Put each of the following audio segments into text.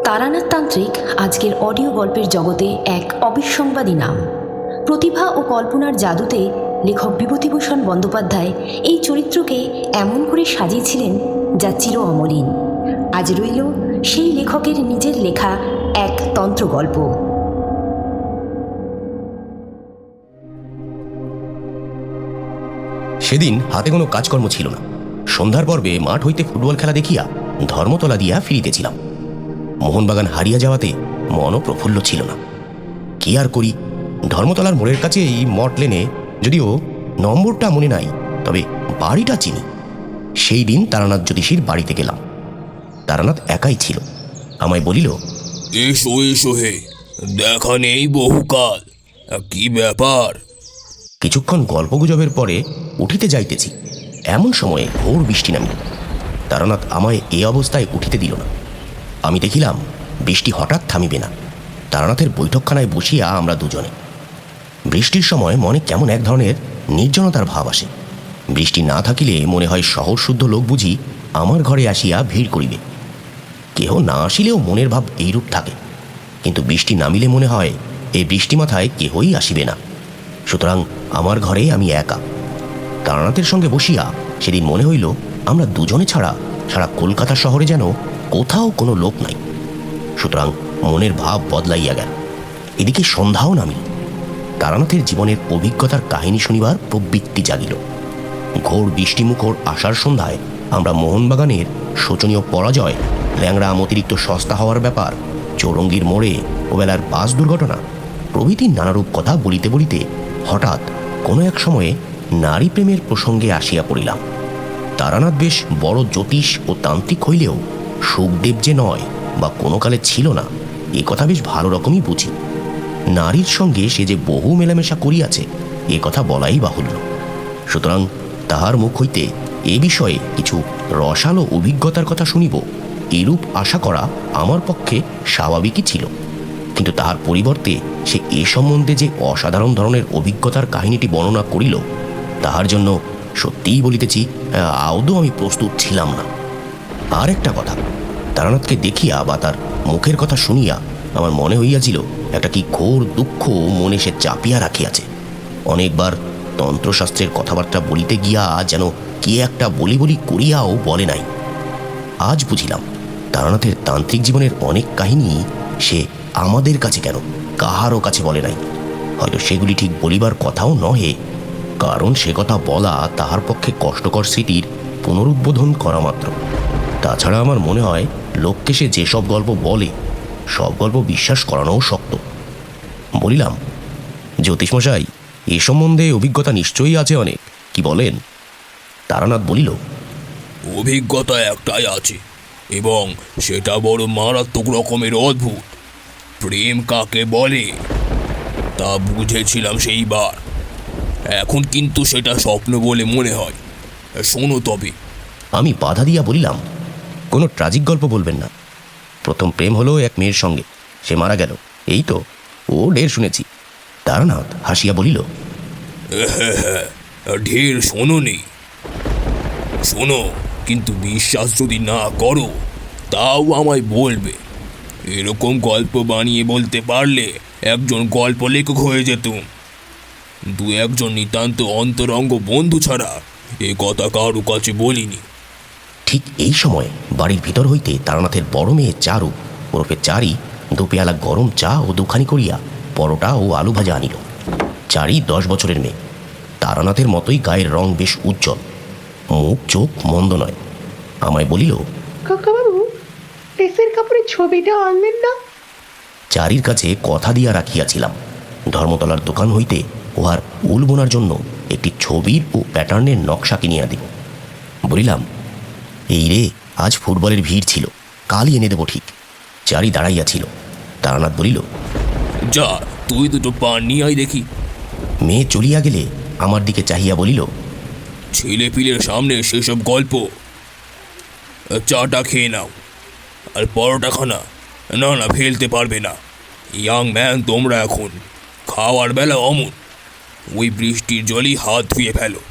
তারানাথ তান্ত্রিক আজকের অডিও গল্পের জগতে এক অবিসংবাদী নাম। প্রতিভা ও কল্পনার জাদুতে লেখক বিভূতিভূষণ বন্দ্যোপাধ্যায় এই চরিত্রকে এমন করে সাজিয়েছিলেন যা চির অমলিন। আজ রইল সেই লেখকের নিজের লেখা এক তন্ত্র গল্প। সেদিন হাতে কোনো কাজকর্ম ছিল না। সন্ধ্যার পর্বে মাঠ হইতে ফুটবল খেলা দেখিয়া ধর্মতলা দিয়া ফিরিতেছিলাম। মোহনবাগান হারিয়া যাওয়াতে মনও প্রফুল্ল ছিল না। কি আর করি, ধর্মতলার মোড়ের কাছে এই মঠ লেনে, যদিও নম্বরটা মনে নাই, তবে বাড়িটা চিনি। সেই দিন তারানাথ জ্যোতিষীর বাড়িতে গেলাম। তারানাথ একাই ছিল। আমায় বলিল, এসো এসো হে, দেখা নেই বহুকাল, কি ব্যাপার? কিছুক্ষণ গল্পগুজবের পরে উঠিতে যাইতেছি, এমন সময়ে ঘোর বৃষ্টি নামিল। তারানাথ আমায় এ অবস্থায় উঠিতে দিল না। আমি দেখিলাম বৃষ্টি হঠাৎ থামিবে না। তারানাথের বৈঠকখানায় বসিয়া আমরা দুজনে। বৃষ্টির সময় মনে কেমন এক ধরনের নির্জনতার ভাব আসে। বৃষ্টি না থাকিলে মনে হয় শহর শুদ্ধ লোক বুঝি আমার ঘরে আসিয়া ভিড় করিবে। কেহ না আসিলেও মনের ভাব এইরূপ থাকে, কিন্তু বৃষ্টি নামিলে মনে হয় এই বৃষ্টি মাথায় কেহই আসিবে না। সুতরাং আমার ঘরে আমি একা। তারানাথের সঙ্গে বসিয়া সেদিন মনে হইল আমরা দুজনে ছাড়া সারা কলকাতা শহরে যেন কোথাও কোনো লোক নাই। সুতরাং মনের ভাব বদলাইয়া গেল। এদিকে সন্ধ্যাও নামিল। তারানাথের জীবনের অভিজ্ঞতার কাহিনী শুনিবার প্রবৃত্তি জাগিল। ঘোর বৃষ্টিমুখর আষাঢ় সন্ধ্যায় আমরা মোহনবাগানের শোচনীয় পরাজয়, ল্যাংড়া অতিরিক্ত সস্তা হওয়ার ব্যাপার, চৌরঙ্গীর মোড়ে ওবেলার বাস দুর্ঘটনা প্রভৃতি নানারূপ কথা বলিতে বলিতে হঠাৎ কোনো এক সময়ে নারী প্রেমের প্রসঙ্গে আসিয়া পড়িলাম। তারানাথ বেশ বড় জ্যোতিষ ও তান্ত্রিক হইলেও সুখদেব যে নয় বা কোনো কালে ছিল না, এ কথা বেশ ভালো রকমই বুঝি। নারীর সঙ্গে সে যে বহু মেলামেশা করিয়াছে, এ কথা বলাই বাহুল্য। সুতরাং তাহার মুখ হইতে এ বিষয়ে কিছু রসালো অভিজ্ঞতার কথা শুনিব, এরূপ আশা করা আমার পক্ষে স্বাভাবিকই ছিল। কিন্তু তাহার পরিবর্তে সে এ সম্বন্ধে যে অসাধারণ ধরনের অভিজ্ঞতার কাহিনীটি বর্ণনা করিল, তাহার জন্য সত্যিই বলিতেছি, আদৌ আমি প্রস্তুত ছিলাম না। আর একটা কথা, তারানাথকে দেখিয়া বা তার মুখের কথা শুনিয়া আমার মনে হইয়াছিল একটা কি ঘোর দুঃখ মনে সে চাপিয়া রাখিয়াছে। অনেকবার তন্ত্রশাস্ত্রের কথাবার্তা বলিতে গিয়া যেন কি একটা বলি বলি করিয়াও বলে নাই। আজ বুঝিলাম তারানাথের তান্ত্রিক জীবনের অনেক কাহিনী সে আমাদের কাছে কেন কাহারও কাছে বলে নাই। হয়তো সেগুলি ঠিক বলিবার কথাও নহে, কারণ সে কথা বলা তাহার পক্ষে কষ্টকর স্মৃতির পুনরুদ্বোধন করা মাত্র। তাছাড়া আমার মনে হয় লোককে সে যেসব গল্প বলে, সব গল্প বিশ্বাস করানোও শক্ত। বলিলাম, জ্যোতিষমশাই, এ সম্বন্ধে অভিজ্ঞতা নিশ্চয়ই আছে অনেক, কি বলেন? তারানাথ বলিল, অভিজ্ঞতা একটাই আছে, এবং সেটা বড় মারাত্মক রকমের অদ্ভুত। প্রেম কাকে বলে তা বুঝেছিলাম সেইবার, এখন কিন্তু সেটা স্বপ্ন বলে মনে হয়। শোনো তবে। আমি বাধা দিয়া বলিলাম, কোনো ট্রাজিক গল্প বলবেন না। প্রথম প্রেম হলো এক মেয়ের সঙ্গে, সে মারা গেল, এই তো। ও ঢের শুনেছি। তারানাথ হাসিয়া বলিল, ঢের শোনোনি? শোনো, কিন্তু বিশ্বাস যদি না করো তাও আমায় বলবে। এরকম গল্প বানিয়ে বলতে পারলে একজন গল্প লেখক হয়ে যেতুম। দু একজন নিতান্ত অন্তরঙ্গ বন্ধু ছাড়া এ কথা কারো কাছে বলিনি। ঠিক এই সময় বাড়ির ভিতর হইতে তারানাথের বড় মেয়ে চারু ওরফে চারি দুপেয়ালা গরম চা ও দুখানি করিয়া পরোটা ও আলু ভাজা আনিল। চারি 10 বছরের মেয়ে। তারানাথের মতোই গায়ের রং বেশ উজ্জ্বল, মুখ চোখ মন্দ নয়। আমায় বলিল, কাকাবাবু, ড্রেসের কাপড়ের ছবিটা আনবেন না? চারির কাছে কথা দিয়া রাখিয়াছিলাম, ধর্মতলার দোকান হইতে উহার উল বোনার জন্য একটি ছবির ও প্যাটার্নের নকশা কিনিয়া দিব। বলিলাম, এই রে, আজ ফুটবলের ভিড় ছিল, কালই এনে দেব ঠিক। চারি দাঁড়াইয়াছিল। তারানাথ বলিল, যা, তুই দুটো পান নিয়ে আয় দেখি। মেয়ে চলিয়া গেলে আমার দিকে চাহিয়া বলিল, ছেলে পিলের সামনে সেসব গল্প। চাটা খেয়ে নাও, আর পরোটাখানা না না ফেলতে পারবে না। ইয়াং ম্যান তোমরা এখন, খাওয়ার বেলা অমন। ওই বৃষ্টির জলই হাত ধুয়ে ফেলো।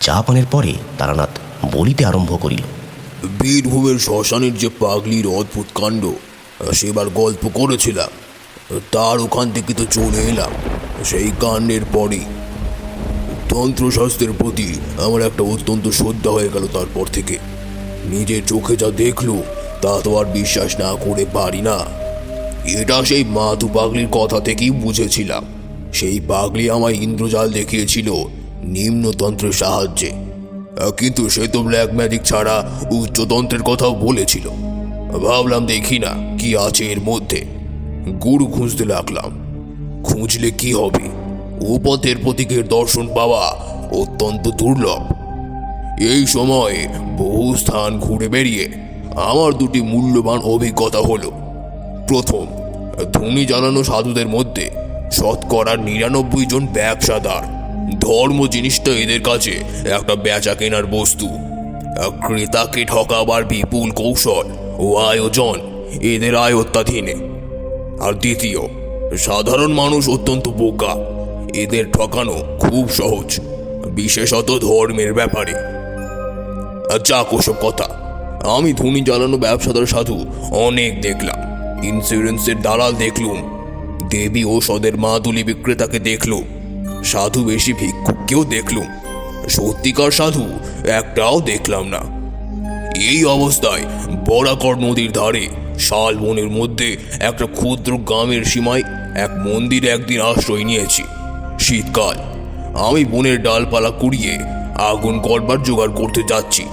চা পানের পরে তারানাথ বলিতে আরম্ভ করিল, বীরভূমের শ্মশানের যে পাগলির অদ্ভুত কাণ্ড, সেবার গল্প করেছিলাম, তার ওখান থেকে তো চলে এলাম সেই কাণ্ডের পরই। তন্ত্রশাস্ত্রের প্রতি আমার একটা অত্যন্ত শ্রদ্ধা হয়ে গেল তারপর থেকে। নিজের চোখে যা দেখলো তা তো আর বিশ্বাস না করে পারি না। এটা সেই মাতু পাগলির কথা থেকেই বুঝেছিলাম। সেই পাগলি আমায় ইন্দ্রজাল দেখিয়েছিল নিম্নতন্ত্রের সাহায্যে, কিন্তু সে তো ব্ল্যাক ম্যাজিক ছাড়া উচ্চতন্ত্রের কথাও বলেছিল। ভাবলাম দেখি না কি আছে এর মধ্যে। গুরু খুঁজতে লাগলাম। খুঁজলে কি হবে, উপথের প্রতীকের দর্শন পাওয়া অত্যন্ত দুর্লভ। এই সময়ে বহু স্থান ঘুরে বেরিয়ে আমার দুটি মূল্যবান অভিজ্ঞতা হলো। প্রথম, ধুনি জ্বালানো সাধুদের মধ্যে 99% জন ব্যবসাদার। ধর্ম জিনিসটা এদের কাছে একটা বেচা কেনার বস্তু। ক্রেতাকে ঠকাবার বিপুল কৌশল ও আয়োজন এদের আয়ত্তাধীনে। আর দ্বিতীয়, সাধারণ মানুষ অত্যন্ত বোকা। এদের ঠকানো খুব সহজ, বিশেষত ধর্মের ব্যাপারে। যাক ওসব কথা। আমি ধুনি জ্বালানো ব্যবসাদার সাধু অনেক দেখলাম, ইন্স্যুরেন্সের দালাল দেখলুম, দেবী ঔষধের মাদুলি বিক্রেতাকে দেখলুম, সাধু বেশি ভিক্ষুককেও দেখলুম। সত্যিকার সাধু একটাও দেখলাম না। এই অবস্থায় বরাকর নদীর ধারে শালবনের মধ্যে একটা ক্ষুদ্র গ্রামের সীমায় এক মন্দিরে একদিন আশ্রয় নিয়েছি। শীতকাল। আমি বনের ডালপালা কুড়িয়ে আগুন করবার জোগাড় করতে যাচ্ছি।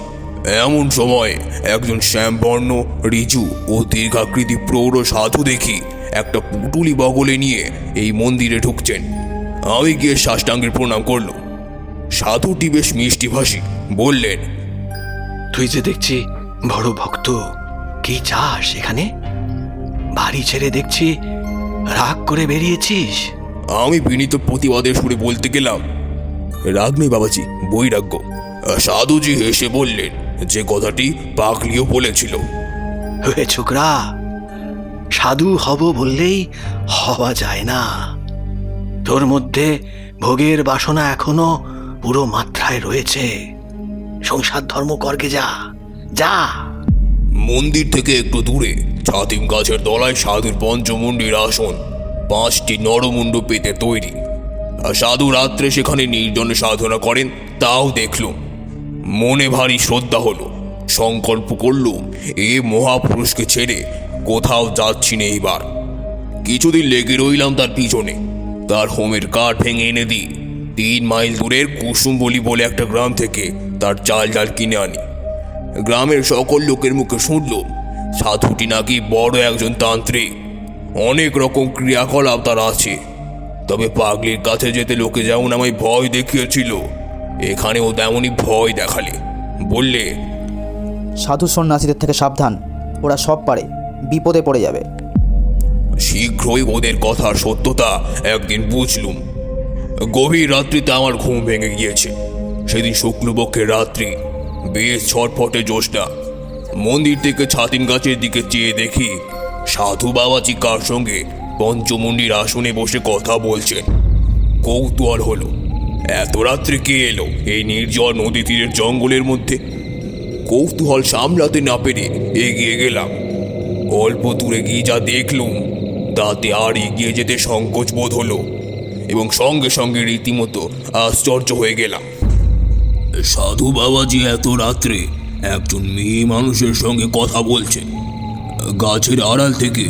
এমন সময় একজন শ্যামবর্ণ, রিজু ও দীর্ঘাকৃতি প্রৌঢ় সাধু দেখি একটা পুটুলি বগলে নিয়ে এই মন্দিরে ঢুকছেন। আমি গিয়ে সাষ্টাঙ্গের প্রণাম করল। সাধুটি বেশ মিষ্টিভাষী, বললেন, তুই যে দেখছি বড় ভক্ত, কি চাস এখানে? বাড়ি ছেড়ে দেখছি রাগ করে বেরিয়েছিস। আমি বিনীত প্রতিবাদের সুরে বলতে গেলাম, রাগ নেই বাবাজি, বৈরাগ্য। সাধুজি হেসে বললেন যে কথাটি পাগলিও বলেছিল। হে ছোকরা, সাধু হব বললেই হওয়া যায় না। তোর মধ্যে ভোগের বাসনা এখনো পুরো মাত্রায় রয়েছে। সংসার ধর্ম করকে যা যা। মন্দির থেকে একটু দূরে ছাতিম গাছের তলায় সাধুর পঞ্চমুণ্ডির আসন, 5টি নরমুণ্ড পেতে তৈরি। আর সাধু রাত্রে সেখানে নির্জনে সাধনা করেন, তাও দেখলুম। মনে ভারী শ্রদ্ধা হলো। সংকল্প করলুম এ মহাপুরুষকে ছেড়ে কোথাও যাচ্ছি না এইবার। কিছুদিন লেগে রইলাম তার পিছনে। তার হোমের কাঠ ভেঙে এনে দিই। 3 মাইল দূরের কুসুমবলি বলে একটা গ্রাম থেকে তার চাল ডাল কিনে আনি। গ্রামের সকল লোকের মুখে শুনলুম সাধুটি নাকি বড় একজন তান্ত্রিক। অনেক রকম ক্রিয়াকলাপ তার আছে। তবে পাগলির কাছে যেতে লোকে যেমন আমায় ভয় দেখিয়েছিল, এখানেও তেমনই ভয় দেখালে। বললে, সাধু সন্ন্যাসীদের থেকে সাবধান, ওরা সব পারে, বিপদে পড়ে যাবে। শীঘ্রই ওদের কথার সত্যতা একদিন বুঝলুম। গভীর রাত্রিতে আমার ঘুম ভেঙে গিয়েছে। সেদিন শুক্লপক্ষের রাত্রি, বেশ ছটফটে জ্যোৎস্না। মন্দির থেকে ছাতিম গাছের দিকে চেয়ে দেখি সাধু বাবাজি কার সঙ্গে পঞ্চমুণ্ডির আসনে বসে কথা বলছেন। কৌতূহল হলো, এত রাত্রে কে এলো এই নির্জন নদী তীরের জঙ্গলের মধ্যে? কৌতূহল সামলাতে না পেরে এগিয়ে গেলাম। অল্প দূরে গিয়ে যা দেখলুম তাতে আর এগিয়ে যেতে সংকোচ বোধ হলো এবং সঙ্গে সঙ্গে রীতিমতো আশ্চর্য হয়ে গেলাম। সাধু বাবাজি এত রাত্রে একজন মেয়ে মানুষের সঙ্গে কথা বলছেন। গাছের আড়াল থেকে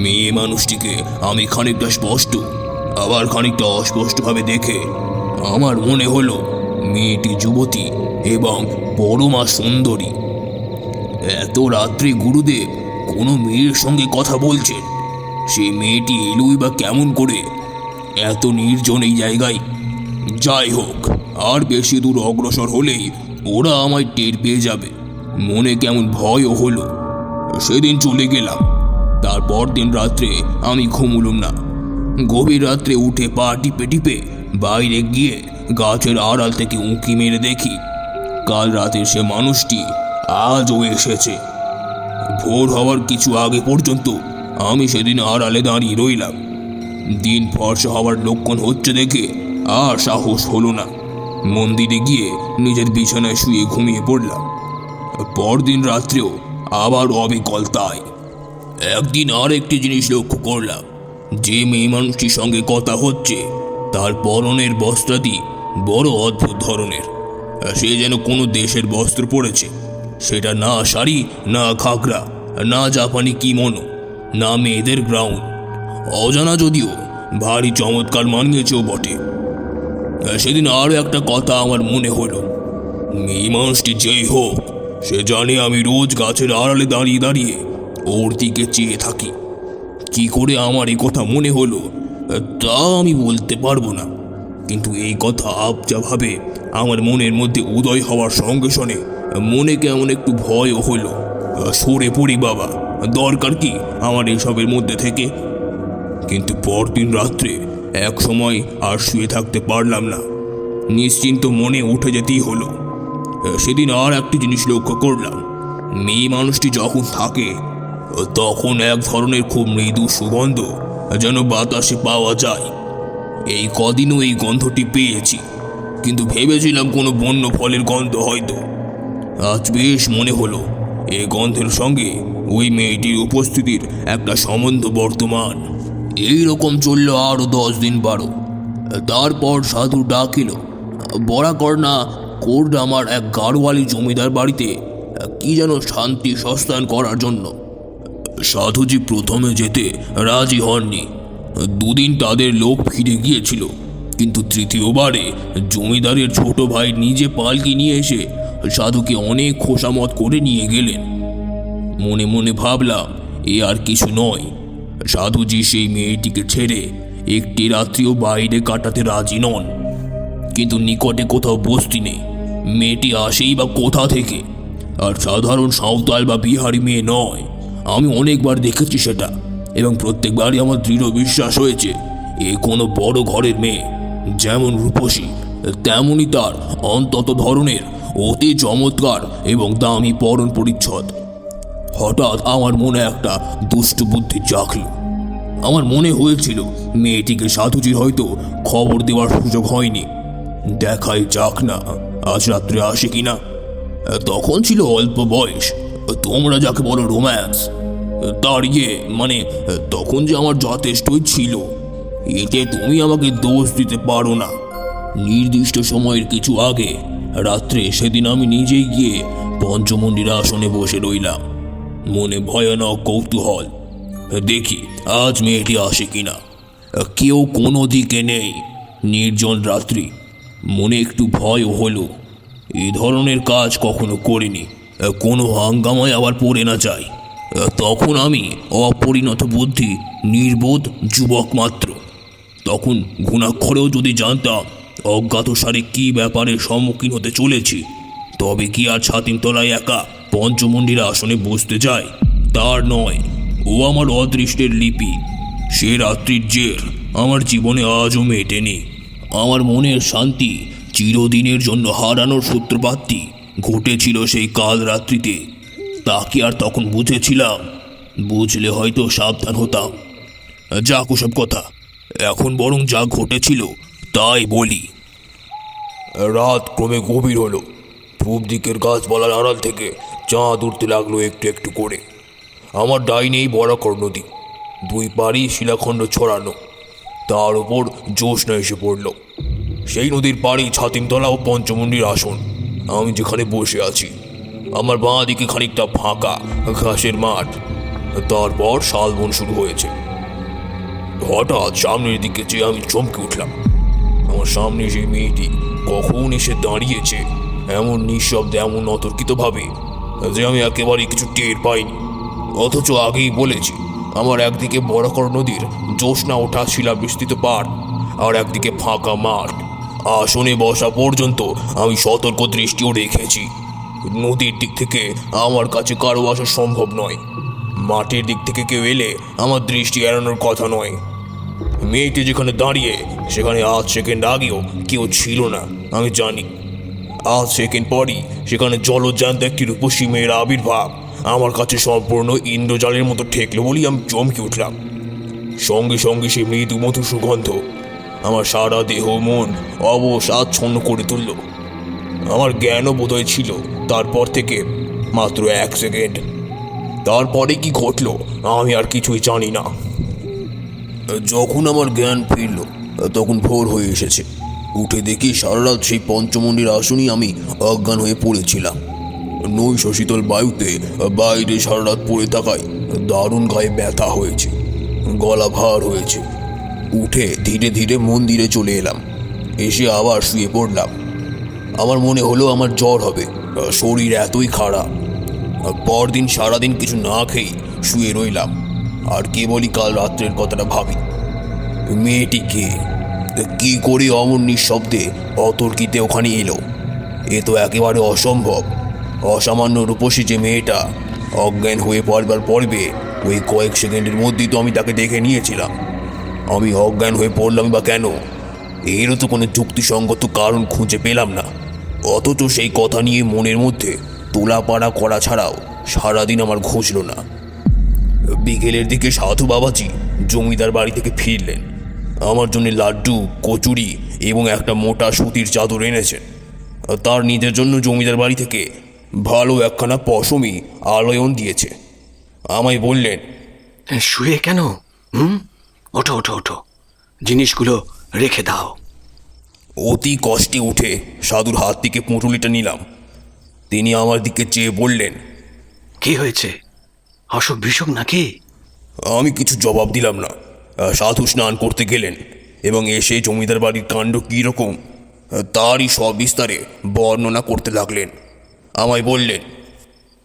মেয়ে মানুষটিকে আমি খানিকটা স্পষ্ট আবার খানিকটা অস্পষ্টভাবে দেখে আমার মনে হলো মেয়েটি যুবতী এবং পরমা সুন্দরী। এত রাত্রে গুরুদেব কোনো মেয়ের সঙ্গে কথা বলছেন, সে মেয়েটি এলোই বা কেমন করে এত নির্জন এই জায়গায়? যাই হোক, আর বেশি দূর অগ্রসর হলেই ওরা আমায় টের পেয়ে যাবে। মনে কেমন ভয়ও হলো। সেদিন চলে গেলাম। তারপর দিন রাত্রে আমি ঘুমুলুম না। গভীর রাত্রে উঠে পা টিপে টিপে বাইরে গিয়ে গাছের আড়াল থেকে উঁকি মেরে দেখি কাল রাতে সে মানুষটি আজও এসেছে। ভোর হওয়ার কিছু আগে পর্যন্ত আমি সেদিন আড়ালে দাঁড়িয়ে রইলাম। দিন ফর্সা হওয়ার লক্ষণ হচ্ছে দেখে আর সাহস হলো না। মন্দিরে গিয়ে নিজের বিছানায় শুয়ে ঘুমিয়ে পড়লাম। পরদিন রাত্রেও আবার অবিকল তাই। একদিন আর একটি জিনিস লক্ষ্য করলাম, যে মেয়ে মানুষটির সঙ্গে কথা হচ্ছে তার পরনের বস্ত্রাদি বড় অদ্ভুত ধরনের। সে যেন কোনো দেশের বস্ত্র পরেছে। সেটা না শাড়ি, না ঘাগরা, না জাপানি কিমোনো, না মেয়েদের গ্রাউন্ড। অজানা যদিও ভারী চমৎকার মানিয়েছেও বটে। সেদিন আরও একটা কথা আমার মনে হলো, মেয়ে মানুষটি যেই হোক, সে জানে আমি রোজ গাছের আড়ালে দাঁড়িয়ে দাঁড়িয়ে ওর দিকে চেয়ে থাকি। কি করে আমার এই কথা মনে হলো তা আমি বলতে পারবো না, কিন্তু এই কথা আবজাভাবে আমার মনের মধ্যে উদয় হওয়ার সঙ্গে সঙ্গে মনে কেমন একটু ভয়ও হলো। সরে পড়ি বাবা, দরকার কি আমার এসবের মধ্যে থেকে। কিন্তু পরদিন রাত্রে এক সময় আর শুয়ে থাকতে পারলাম না, নিশ্চিন্ত মনে উঠে যেতেই হলো। সেদিন আর একটি জিনিস লক্ষ্য করলাম, মেয়ে মানুষটি যখন থাকে তখন এক ধরনের খুব মৃদু সুগন্ধ যেন বাতাসে পাওয়া যায়। এই কদিনও এই গন্ধটি পেয়েছি, কিন্তু ভেবেছিলাম কোনো বন্য ফলের গন্ধ হয়তো। আজ বেশ মনে হলো এই গন্ধের সঙ্গে ওই মেয়েটির উপস্থিতির একটা সম্বন্ধ বর্তমান। এই রকম চলল আরও 10 দিন 12। তারপর সাধু ডাকিল বরাকর্ণা কোর্ড আমার এক গাড়োয়ালি জমিদার বাড়িতে কি যেন শান্তি সস্তান করার জন্য। সাধুজি প্রথমে যেতে রাজি হননি। 2 দিন তাদের লোক ফিরে গিয়েছিল, কিন্তু তৃতীয়বারে জমিদারের ছোট ভাই নিজে পালকি নিয়ে এসে সাধুকে অনেক খোসামত করে নিয়ে গেলেন। মনে মনে ভাবলাম এ আর কিছু নয়, সাধুজি সেই মেয়েটিকে ছেড়ে একটি রাত্রিও বাইরে কাটাতে রাজি নন। কিন্তু নিকটে কোথাও বস্তি নেই, মেয়েটি আসেই বা কোথা থেকে? আর সাধারণ সাঁওতাল বা বিহারি মেয়ে নয়। আমি অনেকবার দেখেছি সেটা, এবং প্রত্যেকবারই আমার দৃঢ় বিশ্বাস হয়েছে এ কোনো বড় ঘরের মেয়ে। যেমন রূপসী তেমনই তার অন্তত ধরনের অতি চমৎকার এবং দামি পরন পরিচ্ছদ। হঠাৎ আমার মনে একটা দুষ্ট বুদ্ধি জাগল। আমার মনে হয়েছিল মেয়েটিকে সাধুজির হয়তো খবর দেওয়ার সুযোগ হয়নি। দেখাই যাক না আজ রাত্রে আসে কিনা। তখন ছিল অল্প বয়স, তোমরা যাকে বলো রোম্যান্স, তার মানে তখন যে আমার যথেষ্টই ছিল। এতে তুমি আমাকে দোষ দিতে পারো না। নির্দিষ্ট সময়ের কিছু আগে রাত্রে সেদিন আমি নিজেই গিয়ে পঞ্চমন্ডির আসনে বসে রইলাম, মনে ভয়ানক কৌতূহল। দেখি আজ মেয়েটি আসে কিনা। কেউ কোনো দিকে নেই, নির্জন রাত্রি। মনে একটু ভয়ও হলো, এই ধরনের কাজ কখনো করিনি, কোনো হাঙ্গামায় আবার পড়ে না যায়। তখন আমি অপরিণত বুদ্ধি, নির্বোধ যুবক মাত্র। তখন ঘুণাক্ষরেও যদি জানতাম অজ্ঞাতসারে কি ব্যাপারে সম্মুখীন হতে চলেছি, তবে কি আর ছাতিম তলায় একা পঞ্চমন্ডির আসনে বসতে যায়? তার নয়, ও আমার অদৃষ্টের লিপি। সে রাত্রির জের আমার জীবনে আজও মেটেনি। আমার মনের শান্তি চিরদিনের জন্য হারানোর সূত্রপাতটি ঘটেছিল সেই কাল রাত্রিতে। তাকে আর তখন বুঝেছিলাম, বুঝলে হয়তো সাবধান হতাম। যাক ওসব কথা, এখন বরং যা ঘটেছিল তাই বলি। রাত ক্রমে গভীর হলো। পূব দিকের গাছপালার আড়াল থেকে চাঁদ উঠতে লাগলো একটু একটু করে। আমার ডাইনেই বরাকর নদী, 2 পাড়ই শিলাখণ্ড ছড়ানো, তার উপর জ্যোৎস্না এসে পড়ল। সেই নদীর পাড়ি ছাতিমতলা ও পঞ্চমন্ডির আসন। আমি যেখানে বসে আছি, আমার বাঁ দিকে খানিকটা ফাঁকা ঘাসের মাঠ, তারপর শালবন শুরু হয়েছে। হঠাৎ সামনের দিকে চেয়ে আমি চমকে উঠলাম। আমার সামনে সেই মেয়েটি কখন এসে দাঁড়িয়েছে এমন নিঃশব্দে, এমন অতর্কিতভাবে যে আমি একেবারে কিছু টের পাইনি। অথচ আগেই বলেছি, আমার একদিকে বরাকর নদীর জ্যোৎস্না ওঠা শিলাবৃষ্টিত পাড়, আর একদিকে ফাঁকা মাঠ। আসনে বসা পর্যন্ত আমি সতর্ক দৃষ্টিও রেখেছি। নদীর দিক থেকে আমার কাছে কারো আসা সম্ভব নয়, মাঠের দিক থেকে কেউ এলে আমার দৃষ্টি এড়ানোর কথা নয়। মেয়েটি যেখানে দাঁড়িয়ে, সেখানে আধ সেকেন্ড আগেও কেউ ছিল না আমি জানি। আধ সেকেন্ড পরই সেখানে জলজ্যান্ত একটি রূপসী মেয়ের আবির্ভাব আমার কাছে সম্পূর্ণ ইন্দ্রজালের মতো ঠেকলো বলেই আমি চমকে উঠলাম। সঙ্গে সঙ্গে সে মৃদু মধু সুগন্ধ আমার সারা দেহ মন অবশ আচ্ছন্ন করে তুলল। আমার জ্ঞানও বোধহয় ছিল তারপর থেকে মাত্র 1 সেকেন্ড। তারপরে কি ঘটলো আমি আর কিছুই জানি না। যখন আমার জ্ঞান ফিরল তখন ভোর হয়ে এসেছে। উঠে দেখি সারা রাত সেই পঞ্চমন্ডির আসনই আমি অজ্ঞান হয়ে পড়েছিলাম। নৈশ শীতল বায়ুতে বাইরে সারা রাত পড়ে থাকায় দারুণ গায়ে ব্যথা হয়েছে, গলা ভার হয়েছে। উঠে ধীরে ধীরে মন্দিরে চলে এলাম। এসে আবার শুয়ে পড়লাম। আমার মনে হলো আমার জ্বর হবে, শরীর এতই খারাপ। পরদিন সারাদিন কিছু না খেয়ে শুয়ে রইলাম। আর কেবলই কাল রাত্রের কথাটা ভাবি। মেয়েটি কে, কি করে অমন নিঃশব্দে অতর্কিতে ওখানে এলো? এ তো একেবারে অসম্ভব। অসামান্য রূপসী যে মেয়েটা অজ্ঞান হয়ে পড়বার পড়বে, ওই কয়েক সেকেন্ডের মধ্যেই তো আমি তাকে দেখে নিয়েছিলাম। আমি অজ্ঞান হয়ে পড়লাম বা কেন, এরও তো কোনো যুক্তিসঙ্গত কারণ খুঁজে পেলাম না। অথচ সেই কথা নিয়ে মনের মধ্যে তোলাপাড়া করা ছাড়াও সারাদিন আমার ঘুচল না। বিকেলের দিকে সাধু বাবাজি জমিদার বাড়ি থেকে ফিরলেন। আমার জন্য লাড্ডু, কচুরি এবং একটা মোটা সুতির চাদর এনেছেন। তার নিজের জন্য জমিদার বাড়ি থেকে ভালো একখানা পশমি আলয়ন দিয়েছে। আমায় বললেন, শুয়ে কেন? ওঠো ওঠো ওঠো, জিনিসগুলো রেখে দাও। অতি কষ্টে উঠে সাধুর হাত থেকে পুঁটুলিটা নিলাম। তিনি আমার দিকে চেয়ে বললেন, কি হয়েছে? অসুখ বিসুখ নাকি? আমি কিছু জবাব দিলাম না। সাধু স্নান করতে গেলেন এবং এসে জমিদার বাড়ির কাণ্ড কীরকম তারই সব বিস্তারে বর্ণনা করতে লাগলেন। আমায় বললেন,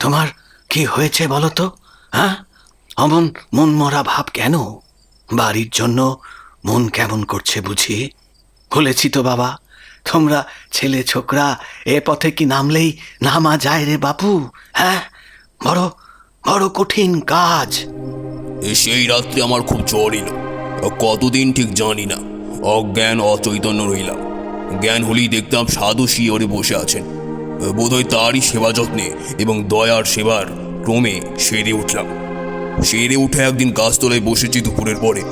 তোমার কি হয়েছে বলো তো? হ্যাঁ, অমন মন মরা ভাব কেন? বাড়ির জন্য মন কেমন করছে বুঝি? বলেছি তো বাবা, তোমরা ছেলে ছোকরা এ পথে কি নামলেই নামা যায় রে বাপু? হ্যাঁ, বড় বড় কঠিন কাজ। সেই রাত্রে আমার খুব জ্বর এলো। কতদিন ঠিক জানি না, অজ্ঞান অচৈতন্য রইলাম। জ্ঞান হলেই দেখতাম সাধু শিয়রে বসে আছেন। বোধহয় তারই সেবা যত্নে এবং দয়ার সেবার ক্রমে সেরে উঠলাম। সেরে উঠে একদিন গাছতলায় বসেছি দুপুরের পরে।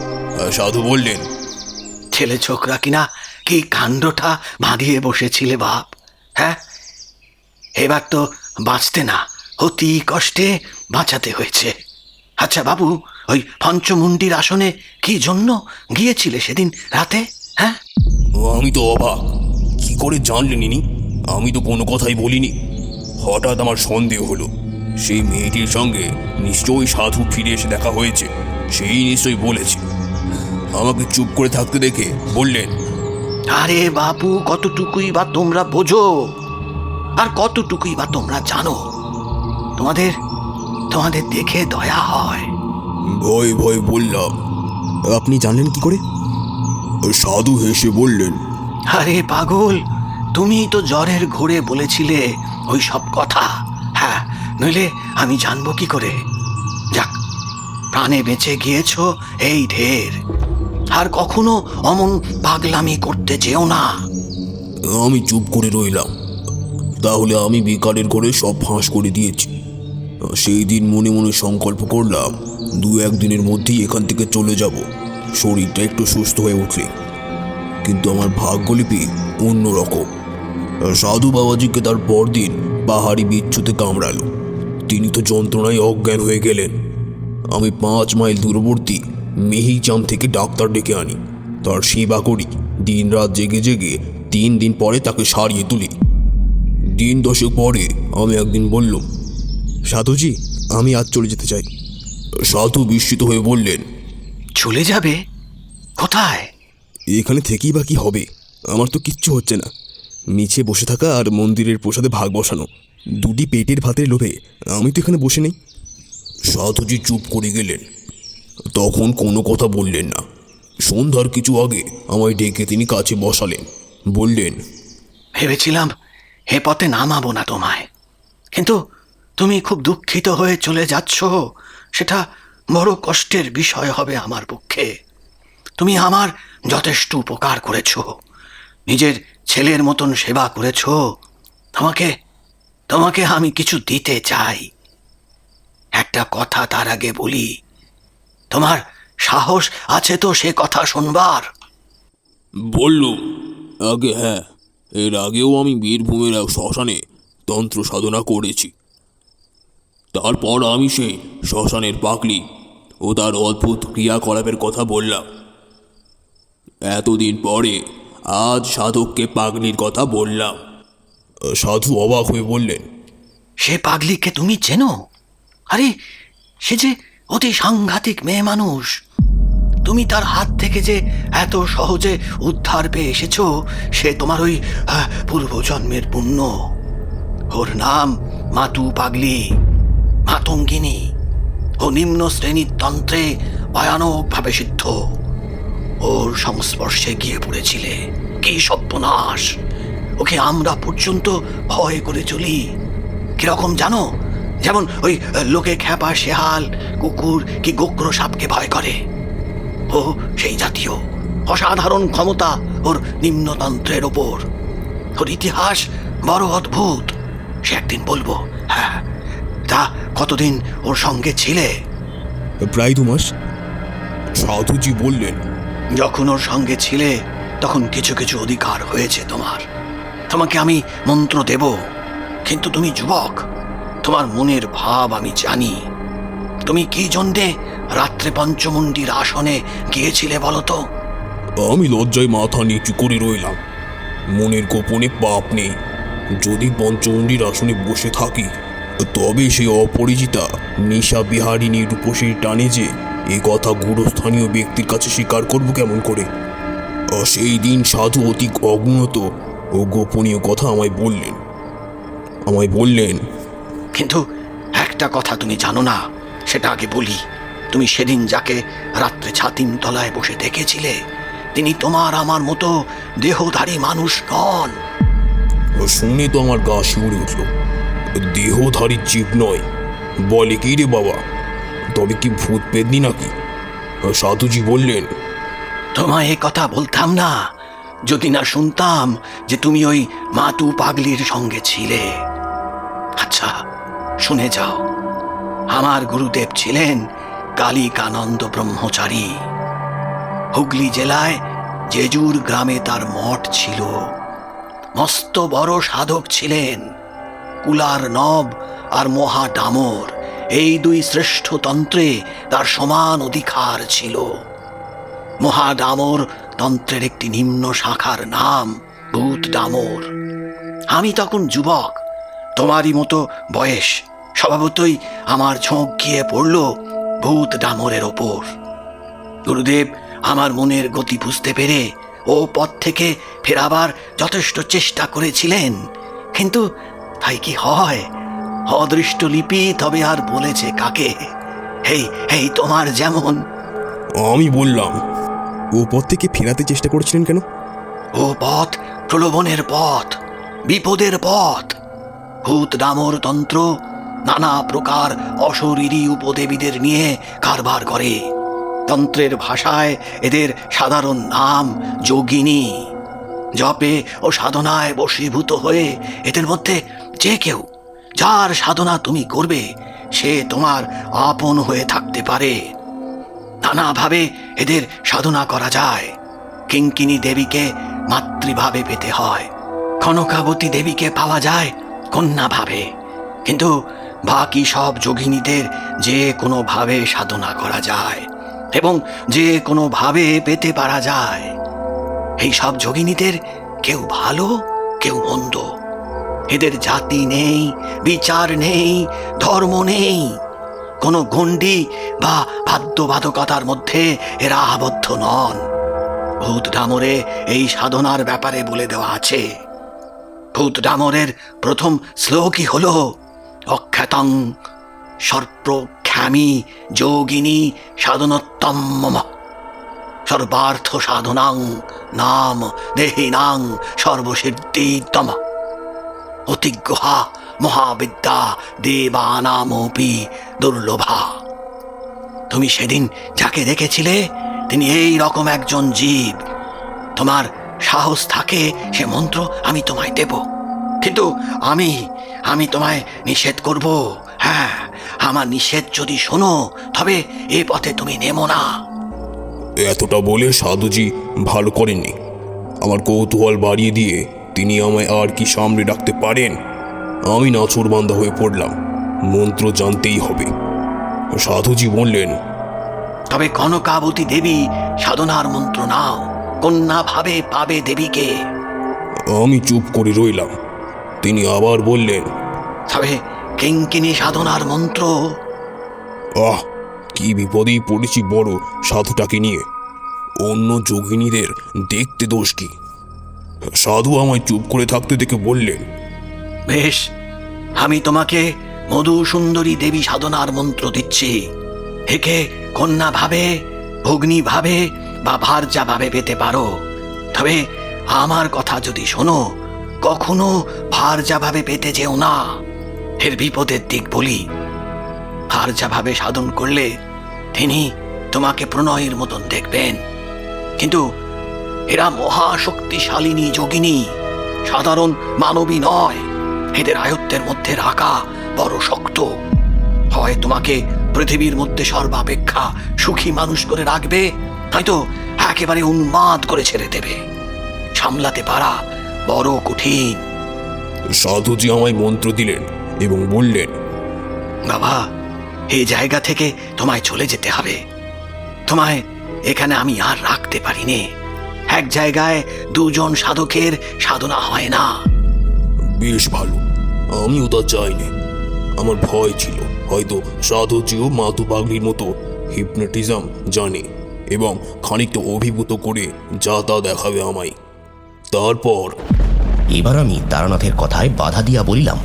সাধু বললেন, ছেলে ছোকরা কিনা কি কাণ্ডটা ভাঙিয়ে বসেছিলে বাপ? হ্যাঁ, এবার তো বাঁচতে না, অতি কষ্টে বাঁচাতে হয়েছে। আচ্ছা বাবু, ওই পঞ্চমুণ্ডির আসনে কি জন্য গিয়েছিলে সেদিন রাতে? হ্যাঁ, আমি তো অবাক। কি করে জানলেন ইনি? আমি তো কোনো কথাই বলিনি। হঠাৎ আমার সন্দেহ হলো, সেই মেয়েটির সঙ্গে নিশ্চয়ই সাধু ফিরে এসে দেখা হয়েছে। সেই নিশ্চয়ই বলেছে। আমাকে চুপ করে থাকতে দেখে বললেন, আরে বাপু, কতটুকুই বা তোমরা বোঝো আর কতটুকুই বা তোমরা জানো? তোমাদের তোমাদের দেখে দয়া হয়। ভয় ভয় বললাম, আপনি জানলেন কি করে? সাধু হেসে বললেন, আরে পাগল, তুমিই তো জ্বরের ঘোরে বলেছিলে ওই সব কথা। হ্যাঁ, নইলে আমি জানবো কি করে? যাক, প্রাণে বেঁচে গিয়েছ এই ঢের। আর কখনো অমন পাগলামি করতে যেও না। আমি চুপ করে রইলাম। তাহলে আমি বিকালের ঘরে সব ফাঁস করে দিয়েছি। সেই দিন মনে মনে সংকল্প করলাম, 2-1 দিনের মধ্যেই এখান থেকে চলে যাব, শরীরটা একটু সুস্থ হয়ে উঠলে। কিন্তু আমার ভাগ্যলিপি অন্যরকম। সাধু বাবাজিকে তার পরদিন পাহাড়ি বিচ্ছুতে কামড়ালো। তিনি তো যন্ত্রণায় অজ্ঞান হয়ে গেলেন। আমি 5 মাইল দূরবর্তী মেহিচাম থেকে ডাক্তার ডেকে আনি। তার সেবা করি, দিন রাত জেগে জেগে। 3 দিন পরে তাকে সারিয়ে তুলি। 10 দশেক পরে আমি একদিন বললাম, সাধুজি, আমি আজ চলে যেতে চাই। সাধু বিস্মিত হয়ে বললেন, চলে যাবে? কোথায়? এখানে থেকেই বা কি হবে? আমার তো কিচ্ছু হচ্ছে না। নিচে বসে থাকা আর মন্দিরের প্রসাদে ভাগ বসানো, 2টি পেটের ভাতের লোভে আমি তো এখানে বসে নেই। সাধুজি চুপ করে গেলেন। তখন কোনো কথা বললেন না। সন্ধ্যার কিছু আগে আমায় ডেকে তিনি কাছে বসালেন। বললেন, ভেবেছিলাম এ পথে নামাবো না তোমায়, কিন্তু তুমি খুব দুঃখিত হয়ে চলে যাচ্ছ, সেটা বড় কষ্টের বিষয় হবে আমার পক্ষে। তুমি আমার যথেষ্ট উপকার করেছ, নিজের ছেলের মতন সেবা করেছ। তোমাকে তোমাকে আমি কিছু দিতে চাই। একটা কথা তার আগে বলি, তোমার সাহস আছে তো সে কথা শুনবার? বললুম, আগে হ্যাঁ, এর আগেও আমি বীরভূমের এক শ্মশানে তন্ত্র সাধনা করেছি। তারপর আমি সেই শ্মশানের পাগলি ও তার অদ্ভুত ক্রিয়াকলাপের কথা বললাম। এতদিন পরে আজ সাধককে পাগলির কথা বললাম। সাধু অবাক হয়ে বললেন, সে পাগলিকে তুমি চেনো? আরে সে যে অতি সাংঘাতিক মেয়ে মানুষ। তুমি তার হাত থেকে যে এত সহজে উদ্ধার পেয়ে এসেছো, সে তোমার ওই পূর্বজন্মের পুণ্য। ওর নাম মাতু পাগলি, মাতঙ্গিনী। ও নিম্ন শ্রেণীর তন্ত্রে ভয়ানকভাবে সিদ্ধ। ওর সংস্পর্শে গিয়ে পড়েছিলে, কি সর্বনাশ! ওকে আমরা পর্যন্ত ভয় করে চলি। কিরকম জানো? যেমন ওই লোকে খ্যাপা শেয়াল, কুকুর কি গোগ্র সাপকে ভয় করে। ও সেই জাতীয়। অসাধারণ ক্ষমতা ওর নিম্নতন্ত্রের ওপর। ওর ইতিহাস বড় অদ্ভুত, সে একদিন বলবো। হ্যাঁ, তা কতদিন ওর সঙ্গে ছিলে? প্রায় 2 মাস। সাধুজি বললেন, যখন ওর সঙ্গে ছিলে তখন কিছু কিছু অধিকার হয়েছে তোমার। তোমাকে আমি মন্ত্র দেব, কিন্তু তুমি যুবক, তোমার মনের ভাব আমি জানি। তুমি কি জন্যে রাত্রে পঞ্চমুণ্ডির আসনে গিয়েছিলে বলো তো? আমি লজ্জায় মাথা নিচু করে রইলাম। মনের গোপনে পাপ নেই। যদি পঞ্চমুণ্ডির আসনে বসে থাকি, তবে সেই অপরিচিতা নিশা বিহারিণী রূপসীর টানে যে এই কথা গুরুস্থানীয় ব্যক্তির কাছে স্বীকার করব কেমন করে? সেই দিন সাধু অতি অজ্ঞাত ও গোপনীয় কথা আমায় বললেন। কিন্তু একটা কথা তুমি জানো না, সেটা আগে বলি। তুমি সেদিন যাকে রাত্রে ছাতিম তলায় বসে দেখেছিলে, তিনি তোমার আমার মতো দেহধারী মানুষ নন। শুনে তো আমার গা শিউরে উঠল। দেহধারী জীব নয় বলে কি রে বাবা? তবে কি ভূত পেদনি নাকি? সাধুজি বললেন, তোমায় এ কথা বলতাম না যদি না শুনতাম যে তুমি ওই মাতু পাগলির সঙ্গে ছিলে। আচ্ছা, শুনে যাও। আমার গুরুদেব ছিলেন কালিকানন্দ ব্রহ্মচারী। হুগলি জেলায় জেজুর গ্রামে তার মঠ ছিল। মস্ত বড় সাধক ছিলেন। কুলার নব আর মহা ডামর, এই 2 শ্রেষ্ঠ তন্ত্রে তার সমান অধিকার ছিল। মহা ডামর তন্ত্রের একটি নিম্ন শাখার নাম ভূত ডামর। আমি তখন যুবক, তোমারই মতো বয়স। স্বভাবতই আমার ঝোঁক গিয়ে পড়ল ভূত ডামরের ওপর। গুরুদেব আমার মনের গতি বুঝতে পেরে ও পথ থেকে ফেরাবার যথেষ্ট চেষ্টা করেছিলেন, কিন্তু তাই কি হয়? অদৃষ্ট লিপি তবে আর বলেছে কাকে? এই তোমার যেমন। আমি বললাম, ও পথ থেকে ফেরাতে চেষ্টা করেছিলেন কেন? ও পথ প্রলোভনের পথ, বিপদের পথ। ভূত ডামর তন্ত্র নানা প্রকার অশরীরী উপদেবীদের নিয়ে কারবার করে। তন্ত্রের ভাষায় এদের সাধারণ নাম যোগিনী। জপে ও সাধনায় বশীভূত হয়ে এদের মধ্যে যে কেউ, যার সাধনা তুমি করবে, সে তোমার আপন হয়ে থাকতে পারে। নানাভাবে এদের সাধনা করা যায়। কিঙ্কিনী দেবীকে মাতৃভাবে পেতে হয়, কনকাবতী দেবীকে পাওয়া যায় কন্যাভাবে, কিন্তু বাকি সব যোগিনীদের যে কোনোভাবে সাধনা করা যায় এবং যে কোনোভাবে পেতে পারা যায়। এই সব যোগিনীদের কেউ ভালো, কেউ মন্দ। এদের জাতি নেই, বিচার নেই, ধর্ম নেই। কোনো গণ্ডি বা বাধ্যবাধকতার মধ্যে এরা আবদ্ধ নন। ভূত ডামরে এই সাধনার ব্যাপারে বলে দেওয়া আছে। ভূত ডামরের প্রথম শ্লোকই হল অখ্যাতং সর্বখ্যামি যোগিনী সাধনোত্তম মম সর্বার্থ সাধনাং নাম দেহিনাং সর্বসিদ্ধিতম অতিগ্রহা মহাবিদ্যা দেবানামপি দুর্লভা। তুমি সেদিন যাকে দেখেছিলে, তিনি এই রকম একজন জীব। তোমার সাহস থাকে সে মন্ত্র আমি তোমায় দেব, কিন্তু আমি তোমায় নিষেধ করব। হ্যাঁ, আমার নিষেধ যদি শোনো, তবে এ পথে তুমি নেমো না। এতটা বলে সাধুজি ভালো করেননি। আমার কৌতূহল বাড়িয়ে দিয়ে তিনি আমায় আর কি সামনে রাখতে পারেন? আমি নাছোড়বান্দা হয়ে পড়লাম। মন্ত্র জানতেই হবে। সাধুজি বললেন, তবে কনকাবতী দেবী সাধনার মন্ত্র নাও, কন্যা ভাবে পাবে দেবীকে। আমি চুপ করে রইলাম। তিনি আবার বললেন, তবে কিঙ্কিনী সাধনার মন্ত্র। আহ, কি বিপদেই পড়েছি বড় সাধুটাকে নিয়ে। অন্য যোগিনীদের দেখতে দোষ কি? সাধু আমায় চুপ করে থাকতে দেখে বললেন, বেশ, আমি তোমাকে মধু সুন্দরী দেবী সাধনার মন্ত্র দিচ্ছি। একে কন্যা ভাবে, ভগ্নী ভাবে বা ভার্যা ভাবে পেতে পারো। তবে আমার কথা যদি শোনো, কখনো ভার্যা ভাবে পেতে যেও না। এর বিপদের দিক বলি। ভার্যা ভাবে সাধন করলে তিনি তোমাকে প্রণয়ের মতন দেখবেন, কিন্তু এরা মহাশক্তিশালিনী যোগিনী, সাধারণ মানবী নয়। এদের আয়ত্তের মধ্যে রাখা বড় শক্ত। হয় তোমাকে পৃথিবীর মধ্যে সর্বাপেক্ষা সুখী মানুষ করে রাখবে, হয়তো একেবারে উন্মাদ করে ছেড়ে দেবে। সামলাতে পারা বড় কঠিন। সাধুজি আমায় মন্ত্র দিলেন এবং বললেন, বাবা, এই জায়গা থেকে তোমায় চলে যেতে হবে। তোমায় এখানে আমি আর রাখতে পারি নে। এক জায়গায় দুজন সাধকের সাধনা হয় না। বেশ ভালো, আমিও তা চাইনি। আমার ভয় ছিল হয়তো সাধুজিও মাতু পাগলির মতো হিপনোটিজম জানে এবং খানিকটা অভিভূত করে যা তা দেখাবে আমায়। তারপর এবার আমি তারানাথের কথায় বাধা দিয়া বলিলাম,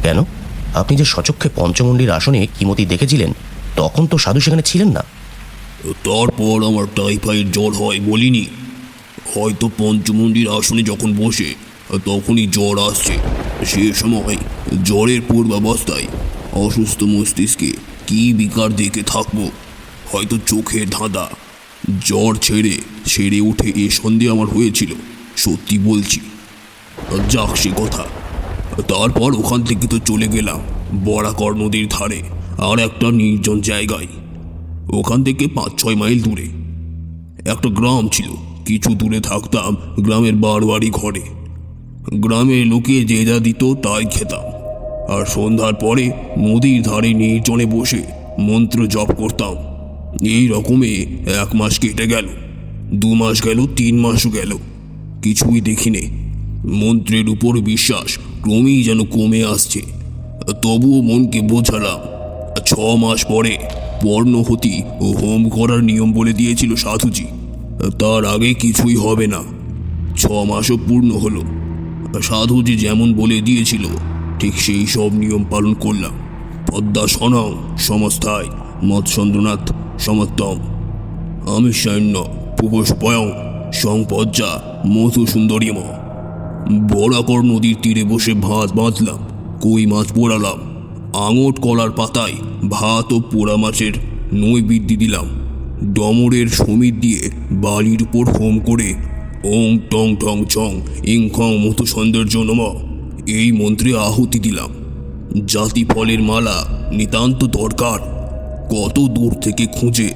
কেন? আপনি যে সচক্ষে পঞ্চমন্ডির আসনে কিমতি দেখেছিলেন, তখন তো সাধু সেখানে ছিলেন না। তারপর আমার টাইফয়েড জ্বর হয় বলিনি? হয়তো পঞ্চমন্ডির আসনে যখন বসে তখনই জ্বর আসছে। সে সময় জ্বরের পূর্বাবস্থায় অসুস্থ মস্তিষ্কে কি বিকার দেখে থাকবো? হয়তো চোখের ধাঁধা। জ্বর ছেড়ে উঠে এ সন্দেহ আমার হয়েছিল, সত্যি বলছি। যাক সে কথা। তারপর ওখান থেকে তো চলে গেলাম বরাকর নদীর ধারে আর একটা নির্জন জায়গায়। ওখান থেকে 5-6 মাইল দূরে একটা গ্রাম ছিল। কিছু দূরে থাকতাম গ্রামের বারোয়ারি ঘরে। গ্রামের লোকে যে যা দিত তাই খেতাম, আর সন্ধ্যার পরে নদীর ধারে নির্জনে বসে মন্ত্র জপ করতাম। এই রকমে 1 মাস কেটে গেল, 2 মাস গেল, 3 মাসও গেল, কিছুই দেখিনি। মন্ত্রের উপর বিশ্বাস ক্রমেই যেন কমে আসছে। তবুও মনকে বোঝালাম। 6 মাস পরে পর্ণহতি ও হোম করার নিয়ম বলে দিয়েছিল সাধুজি। তার আগে কিছুই হবে না। 6 মাসও পূর্ণ হলো। সাধুজি যেমন বলে দিয়েছিল ঠিক সেই সব নিয়ম পালন করলাম। পদ্মা সনং সমস্থায় মৎস্যন্দ্রনাথ সমত্তম আমি সৈন্য পুপস্পয়ং সংপজ্জা মধু সুন্দরীম। বরাকর নদীর তীরে বসে ভাত বাঁধলাম, কই মাছ পোড়ালাম, আঙট কলার পাতায় ভাত ও পোড়া মাছের নৈবেদ্য দিলাম। ডমরের সমিত দিয়ে বালির উপর হোম করে ওং টং টং চং ইং খং মতো সৌন্দর্য নম এই মন্ত্রে আহুতি দিলাম। জাতি ফলের মালা নিতান্ত দরকার। কত দূর থেকে খুঁজে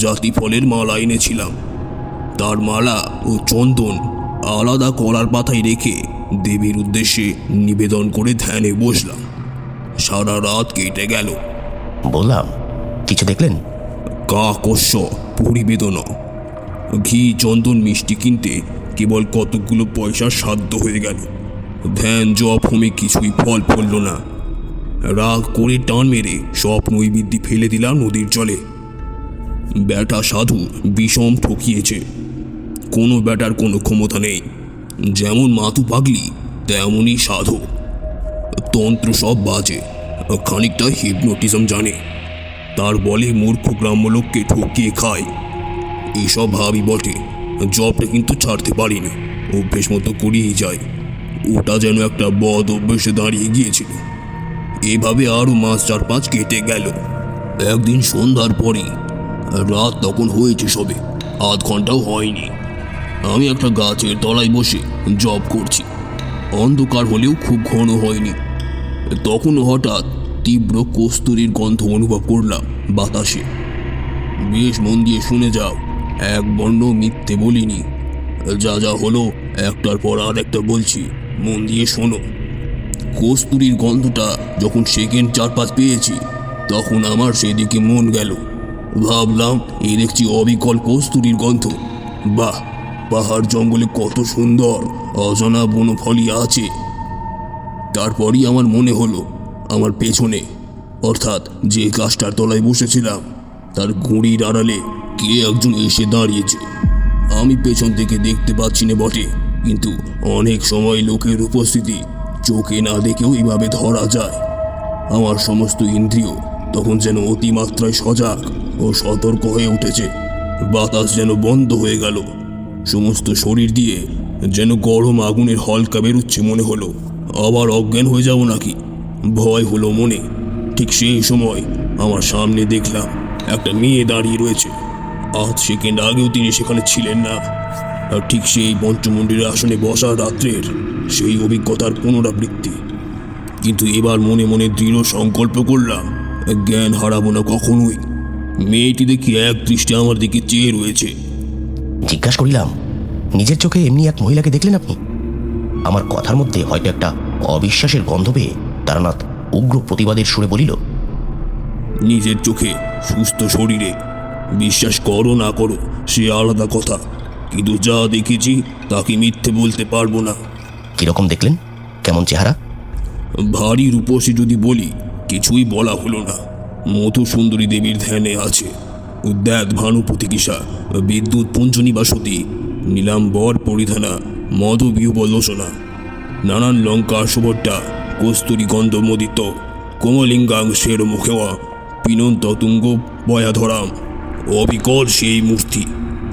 জাতি ফলের মালা এনেছিলাম। তার মালা ও চন্দন আলাদা কলার পাতায় রেখে দেবীর উদ্দেশ্যে নিবেদন করে ধ্যানে বসলাম। সারা রাত কেটে গেল। বললাম, কিছু দেখলেন? কাকস্য পরিবেদন। ঘি চন্দন মিষ্টি কিনতে কেবল কতগুলো পয়সার সাধ্য হয়ে গেল। ধ্যান জপ হোমে কিছুই ফল ফলল না। রাগ করে টান মেরে সব নৈবেদ্য ফেলে দিলাম নদীর জলে। ব্যাটা সাধু বিষম ঠকিয়েছে। কোনো ব্যাটার কোনো ক্ষমতা নেই। যেমন মাতু পাগলি তেমনই সাধু। তন্ত্র সব বাজে, খানিকটা হিপনোটিজম জানে। তার বলে মূর্খ গ্রাম্য লোককে ঠকিয়ে খায়। এসব ভাবি বটে, জবটা কিন্তু ছাড়তে পারিনি। অভ্যেস মতো করিয়েই যায়। ওটা যেন একটা বদ অভ্যেসে দাঁড়িয়ে গিয়েছিল। এভাবে আরও মাস 4-5 কেটে গেল। একদিন সন্ধ্যার পরেই, রাত তখন হয়েছে সবে 1/2 ঘন্টাও হয়নি, আমি একটা গাছের তলায় বসে জব করছি। অন্ধকার হলেও খুব ঘন হয়নি। তখন হঠাৎ তীব্র কস্তুরীর গন্ধ অনুভব করলাম বাতাসে। বেশ মন দিয়ে শুনে যাও, এক বর্ণ মিথ্যে বলিনি। যা যা হলো একটার পর আর একটা বলছি, মন দিয়ে শোনো। কস্তুরীর গন্ধটা যখন সেকেন্ড 4-5 পেয়েছি, তখন আমার সেদিকে মন গেল। ভাবলাম এই দেখছি অবিকল কস্তুরীর গন্ধ। বাহ, পাহাড় জঙ্গলে কত সুন্দর অজানা বনফলি আছে। তারপরই আমার মনে হলো আমার পেছনে, অর্থাৎ যে গাছটার তলায় বসেছিলাম তার গুঁড়ির আড়ালে কে একজন এসে দাঁড়িয়েছে। আমি পেছন থেকে দেখতে পাচ্ছি না বটে, কিন্তু অনেক সময় লোকের উপস্থিতি চোখে না দেখেও এভাবে ধরা যায়। আমার সমস্ত ইন্দ্রিয় তখন যেন অতিমাত্রায় সজাগ ও সতর্ক হয়ে উঠেছে। বাতাস যেন বন্ধ হয়ে গেল। সমস্ত শরীর দিয়ে যেন গরম আগুনের হলকা বেরোচ্ছে মনে হলো। আবার অজ্ঞান হয়ে যাব নাকি ভয় হলো মনে। ঠিক সেই সময় আমার সামনে দেখলাম একটা মেয়ে দাঁড়িয়ে রয়েছে। আধ সেকেন্ড আগেও তিনি সেখানে ছিলেন না। আর ঠিক সেই পঞ্চমন্দিরের আসনে বসা রাত্রের সেই অভিজ্ঞতার পুনরাবৃত্তি। কিন্তু এবার মনে মনে দৃঢ় সংকল্প করলাম জ্ঞান হারাবো না কখনোই। মেয়েটি দেখি এক দৃষ্টি আমার দিকে চেয়ে রয়েছে। জিজ্ঞাসা করিলাম, নিজের চোখে এমনি এক মহিলাকে দেখলেন আপনি? আমার কথার মধ্যে হয়তো একটা অবিশ্বাসের গন্ধ পেয়ে তারানাথ উগ্র প্রতিবাদের সুরে বলিল, নিজের চোখে, সুস্থ শরীরে, বিশ্বাস করো না করো সে আলাদা কথা, কিন্তু যা দেখেছি তাকে মিথ্যে বলতে পারবো না। কিরকম দেখলেন? কেমন চেহারা? ভারী রূপসী যদি বলি কিছুই বলা হলো না। মধুসুন্দরী দেবীর ধ্যানে আছে। উদ্যাত ভানু প্রতিকিসা, বিদ্যুৎ পুঞ্জনিবাসতী, নীলাম্বর পরিধানা, মধুবিহবলোচনা, নানান লঙ্কা সুভট্টা, কস্তুরী গন্ধমোদিত, কোমলিঙ্গাংশের মুখেওয়া, পিনন্ত তুঙ্গ বয়াধরাম, অবিকল সেই মূর্তি।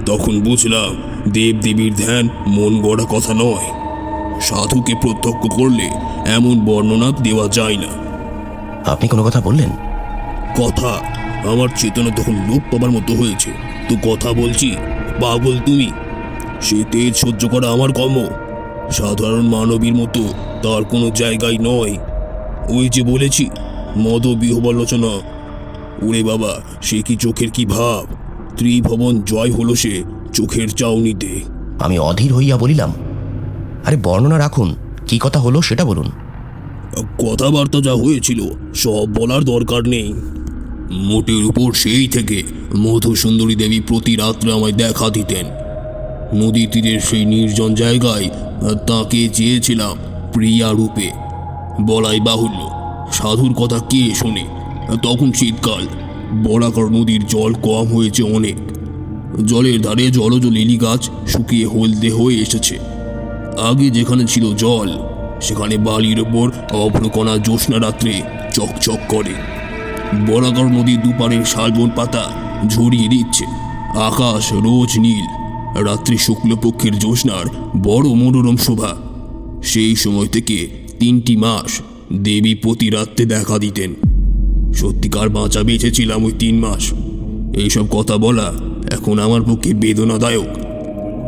তখন বুঝলাম দেবদেবীর ধ্যান মন গড়া কথা নয়। সাধুকে প্রত্যক্ষ করলে এমন বর্ণনা দেওয়া যায় না। আপনি কোনো কথা বললেন? কথা? আমার চেতনা তখন লোপ পাবার মতো হয়েছে। তো কথা বলছি, পাগল তুমি? সে তেজ সহ্য করা আমার কর্ম। সাধারণ মানবীর মতো তার কোনো জায়গায় নয়। ওই যে বলেছি মদবিহবলোচনা, ওরে বাবা, সে কি চোখের কি ভাব! ত্রিভুবন জয় হলো সে চোখের চাউনিতে। আমি অধীর হইয়া বলিলাম, আরে বর্ণনা রাখুন, কি কথা হলো সেটা বলুন। কথাবার্তা যা হয়েছিল সব বলার দরকার নেই। মোটের উপর সেই থেকে মধুসুন্দরী দেবী প্রতি রাত্রে আমায় দেখা দিতেন। নদী তীরের সেই নির্জন জায়গায় তাকে চেয়েছিলাম প্রিয়া রূপে। বলাই বাহুল্য, সাধুর কথা কে শোনে? তখন শীতকাল, বরাকর নদীর জল কম হয়েছে অনেক। জলের ধারে জলজ লিলি গাছ শুকিয়ে হলদে হয়ে এসেছে। আগে যেখানে ছিল জল সেখানে বালির ওপর অভ্রকণা জ্যোৎস্না রাত্রে চকচক করে। বরাকর নদীর দুপারের শালবন পাতা ঝরিয়ে দিচ্ছে। আকাশ রোজ নীল। রাত্রি শুক্লপক্ষের জ্যোৎস্নার বড় মনোরম শোভা। সেই সময় থেকে 3টি মাস দেবী প্রতি রাত্রে দেখা দিতেন। সত্যিকার বাঁচা বেঁচেছিলাম ওই 3 মাস। এইসব কথা বলা এখন আমার পক্ষে বেদনাদায়ক।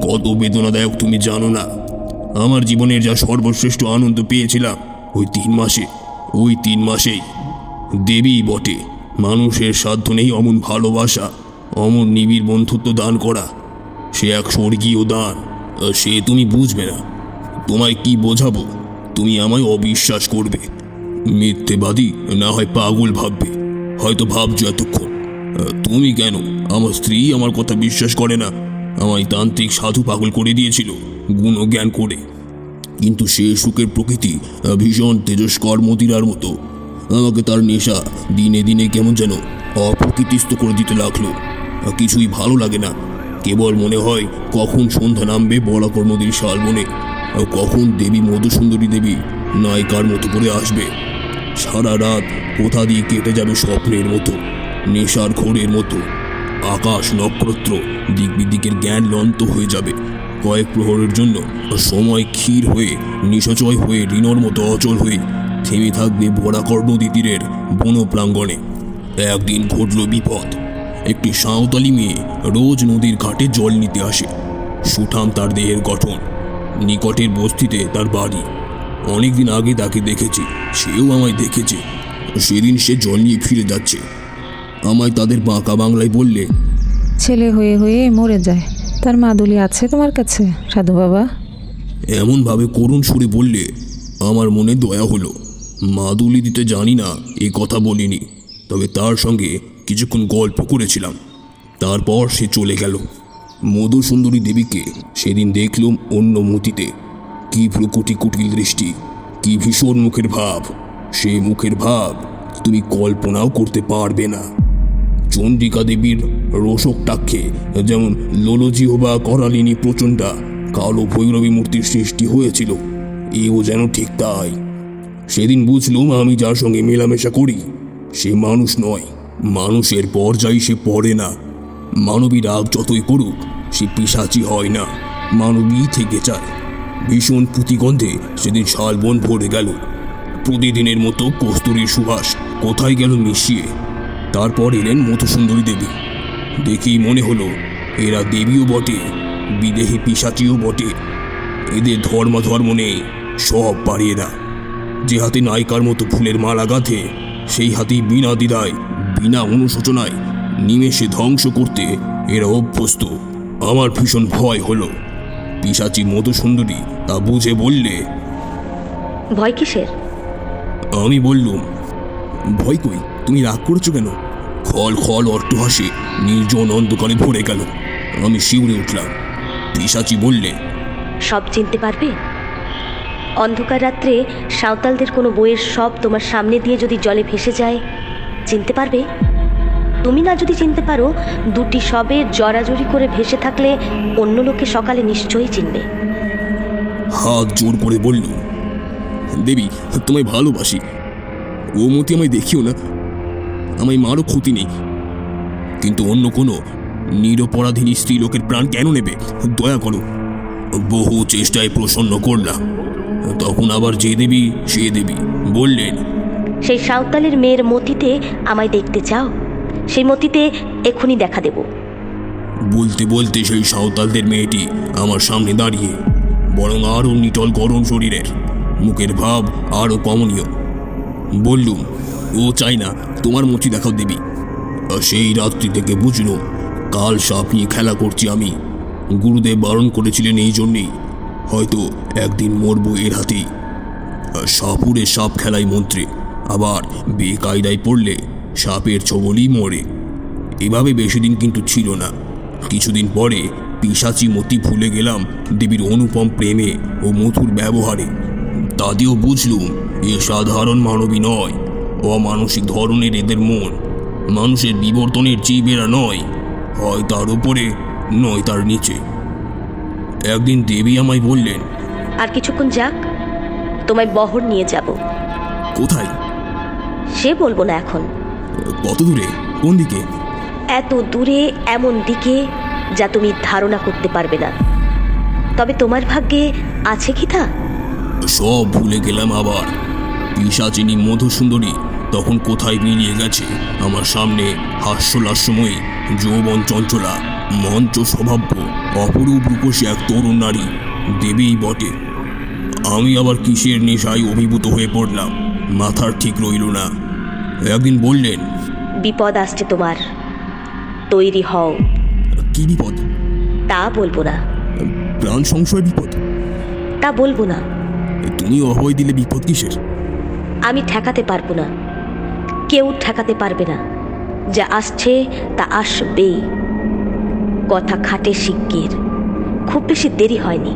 কত বেদনাদায়ক তুমি জানো না। আমার জীবনের যা সর্বশ্রেষ্ঠ আনন্দ পেয়েছিলাম ওই 3 মাসে, ওই 3 মাসেই। দেবী বটে, মানুষের সাধ্য নেই অমন ভালোবাসা, অমন নিবিড় বন্ধুত্ব দান করা। সে এক স্বর্গীয় দান। সে তুমি বুঝবে না। তোমায় কি বোঝাবো? তুমি আমায় অবিশ্বাস করবে, মিথ্যেবাদী না হয় পাগল ভাববে। হয়তো ভাবছো এতক্ষণ তুমি কেন, আমার স্ত্রী আমার কথা বিশ্বাস করে না। আমায় তান্ত্রিক সাধু পাগল করে দিয়েছিল গুণজ্ঞান করে। কিন্তু সে সুখের প্রকৃতি ভীষণ তেজস্কর মদিরার মতো। আমাকে তার নেশা দিনে দিনে কেমন যেন অপ্রকৃতিস্থ করে দিতে লাগলো। কিছুই ভালো লাগে না। কেবল মনে হয় কখন সন্ধ্যা নামবে বরাকর নদীর শালবনে, কখন দেবী মধুসুন্দরী দেবী নায়িকার মতো করে আসবে। সারা রাত কোথা দিয়ে কেটে যাবে স্বপ্নের মতো, নেশার ঘোরের মতো। আকাশ নক্ষত্র দিক বিদিকের জ্ঞান লন্ত হয়ে যাবে। কয়েক প্রহরের জন্য সময় ক্ষীর হয়ে, নিশচয় হয়ে, ঋণর মতো অচল হয়ে থেমে থাকবে বরাকর নদী তীরের বন প্রাঙ্গণে। একদিন ঘটল বিপদ। একটি সাঁওতালি মেয়ে রোজ নদীর ঘাটে জল নিতে আসে। সুঠাম তার দেহের গঠন, নিকটের বস্তিতে তার বাড়ি। অনেকদিন আগে তাকে দেখেছি, সেও আমায় দেখেছে। সেদিন সে জল নিয়ে ফিরে যাচ্ছে। আমায় তাদের বাঁকা বাংলায় বললে, ছেলে হয়ে হয়ে মরে যায়, তার মাদুলি আছে তোমার কাছে সাধু বাবা? এমনভাবে করুণ সুরে বললে আমার মনে দয়া হলো। মাদুলি দিতে জানি না এ কথা বলিনি, তবে তার সঙ্গে কিছুক্ষণ গল্প করেছিলাম। তারপর সে চলে গেল। মধুসুন্দরী দেবীকে সেদিন দেখলুম অন্য মতিতে। কি ভ্রুকুটি কুটিল দৃষ্টি, কি ভীষণ মুখের ভাব! সে মুখের ভাব তুমি কল্পনাও করতে পারবে না। চণ্ডিকা দেবীর রোষকটাক্ষে যেমন লোলজিহ বা করালিনী প্রচণ্ডা কালো ভৈরবী মূর্তির সৃষ্টি হয়েছিল, এও যেন ঠিক তাই। সেদিন বুঝলুম আমি যার সঙ্গে মেলামেশা করি সে মানুষ নয়, মানুষের পর্যায়ে সে পড়ে না। মানবী রাগ যতই করুক সে পিশাচি হয় না, মানবী থেকে যায়। ভীষণ পুঁতিগন্ধে সেদিন শালবন ভরে গেল। প্রতিদিনের মতো কস্তুরীর সুবাস কোথায় গেল মিশিয়ে। তারপর এলেন মধুসুন্দরী দেবী। দেখেই মনে হলো এরা দেবীও বটে, বিদেহী পিশাচিও বটে। এদের ধর্ম নেই, সব পারে এরা। যে হাতে নায়িকার মতো ফুলের মালা গাঁথে সেই হাতেই বিনা দ্বিধায় বিনা অনুশোচনায় নিমেষে ধ্বংস করতে এরা অভ্যস্ত। আমার ভীষণ ভয় হলো। পিশাচি মধুসুন্দরী তা বুঝে বললে, ভয় কিসের? আমি বললুম, ভয় কই, তুমি রাগ করেছো কেন? খল খল অট্টহাসে নির্জন অন্ধকারে ভরে গেল। আমি শিউরে উঠলাম। পিশাচি বললে, সব চিনতে পারবে? অন্ধকার রাত্রে সাঁওতালদের কোনো বইয়ের সব তোমার সামনে দিয়ে যদি জলে ভেসে যায়, চিনতে পারবে? তুমি না যদি চিনতে পারো, দুটি সবে জড়াজড়ি করে ভেসে থাকলে অন্য লোকে সকালে নিশ্চয়ই চিনবে। হাত জোর করে বললুম, দেবী তোমায় ভালোবাসি, ও মতি আমায় দেখিও না, আমায় মারও ক্ষতি নেই, কিন্তু অন্য কোনো নিরপরাধিনী স্ত্রী লোকের প্রাণ কেন নেবে? দয়া করো। বহু চেষ্টায় প্রসন্ন করলাম। তখন আবার যে দেবী সে দেবী বললেন, সেই সাঁওতালের মেয়ের মতিতে আমায় দেখতে চাও? সেই মতিতে এক্ষুনি দেখা দেব। বলতে বলতে সেই সাঁওতালদের মেয়েটি আমার সামনে দাঁড়িয়ে, বরং আরও নিটল গরম শরীরের, মুখের ভাব আরও কমনীয়। বললুম, ও চাই না তোমার মতি দেখাও দেবী। সেই রাত্রি থেকে বুঝলুম কাল সাপ নিয়ে খেলা করছি আমি। গুরুদেব বারণ করেছিলেন এই জন্যেই, হয়তো একদিন মরব এর হাতেই। সাপুরে সাপ খেলাই মন্ত্রে, আবার বেকায়দায় পড়লে সাপের ছবলই মরে। এভাবে বেশি দিন কিন্তু ছিল না। কিছুদিন পরে পিশাচি মতি ভুলে গেলাম দেবীর অনুপম প্রেমে ও মধুর ব্যবহারে। তাতেও বুঝলুম এ সাধারণ মানবী নয়, অমানসিক ধরনের এদের মন। মানুষের বিবর্তনের জীবেরা নয়, হয় তার উপরে নয় তার নিচে। একদিন দেবী আমায় বললেন, আর কিছুক্ষণ যাক, তোমায় বহর নিয়ে যাব। কোথায়? সে বলবো না এখন। কত দূরে? কোন দিকে? এত দূরে, এমন দিকে যা তুমি ধারণা করতে পারবে না। তবে তোমার ভাগ্যে আছে কি তা? সব ভুলে গেলাম আবার। পিশাচিনী মধুসুন্দরী তখন কোথায় মিলিয়ে গেছে আমার সামনে হাস্যলাস্যময়ী যৌবন চঞ্চলা মঞ্চ স্বভাব্য অপরূপ রূপসী এক তরুণ নারী দেবীই বটে। আমি আবার কিসের নেশায় অভিভূত হয়ে পড়লাম, মাথার ঠিক রইল না। একদিন বললেন, বিপদ আসছে তোমার, তৈরি হও। কি বিপদ? তা বলবো না। প্রাণ সংশয় বিপদ? তা বলবো না। তুমি অভয় দিলে বিপদ কিসের? আমি ঠেকাতে পারবো না, কেউ ঠেকাতে পারবে না। যা আসছে তা আসবেই। কথা খাটে শিগগির, খুব বেশি দেরি হয়নি।